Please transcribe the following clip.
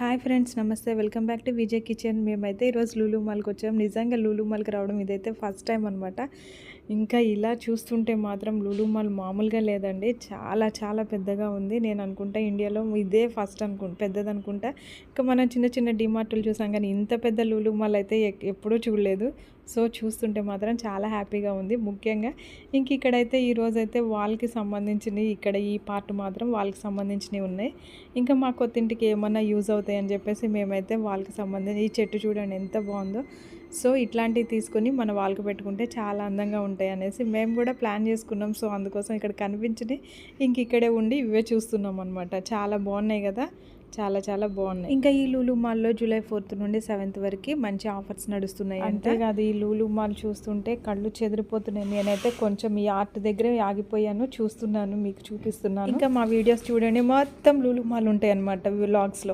Hi friends, నమస్తే. Welcome back to Vijay kitchen. మేమైతే ఈరోజు లూలు మాల్కి వచ్చాం. నిజంగా లూలు మాల్కి రావడం ఇదైతే ఫస్ట్ టైం అనమాట. ఇంకా ఇలా చూస్తుంటే మాత్రం లూలు మాల్ మామూలుగా లేదండి. చాలా చాలా పెద్దగా ఉంది. నేను అనుకుంటా ఇండియాలో ఇదే ఫస్ట్ పెద్దది అనుకుంటా. ఇంకా మనం చిన్న చిన్న డిమార్ట్లు చూసాం, కానీ ఇంత పెద్ద లూలు మాల్ అయితే ఎప్పుడూ చూడలేదు. సో చూస్తుంటే మాత్రం చాలా హ్యాపీగా ఉంది. ముఖ్యంగా ఇంక ఇక్కడైతే ఈరోజైతే వాళ్ళకి సంబంధించినవి, ఇక్కడ ఈ పార్ట్ మాత్రం వాళ్ళకి సంబంధించినవి ఉన్నాయి. ఇంకా మా కొత్తింటికి ఏమన్నా యూజ్ అవుతాయని చెప్పేసి మేమైతే వాళ్ళకి సంబంధించి ఈ చెట్టు చూడండి ఎంత బాగుందో. సో ఇట్లాంటివి తీసుకొని మన వాళ్ళకి పెట్టుకుంటే చాలా అందంగా ఉంటాయి అనేసి మేము కూడా ప్లాన్ చేసుకున్నాం. సో అందుకోసం ఇక్కడ కనిపించి ఇంక ఇక్కడే ఉండి ఇవే చూస్తున్నాం అనమాట. చాలా బాగున్నాయి కదా, చాలా చాలా బాగున్నాయి. ఇంకా ఈ లూలు మాల్లో జూలై 4th నుండి 7th వరకు మంచి ఆఫర్స్ నడుస్తున్నాయి. అంతేకాదు ఈ లూలు మాల్ చూస్తుంటే కళ్ళు చెదిరిపోతున్నాయి. నేనైతే కొంచెం ఈ ఆర్ట్ దగ్గరే ఆగిపోయాను, చూస్తున్నాను, మీకు చూపిస్తున్నాను. ఇంకా మా వీడియోస్ చూడండి, మొత్తం లూలు మాల్ ఉంటాయి అన్నమాట వ్లాగ్స్లో.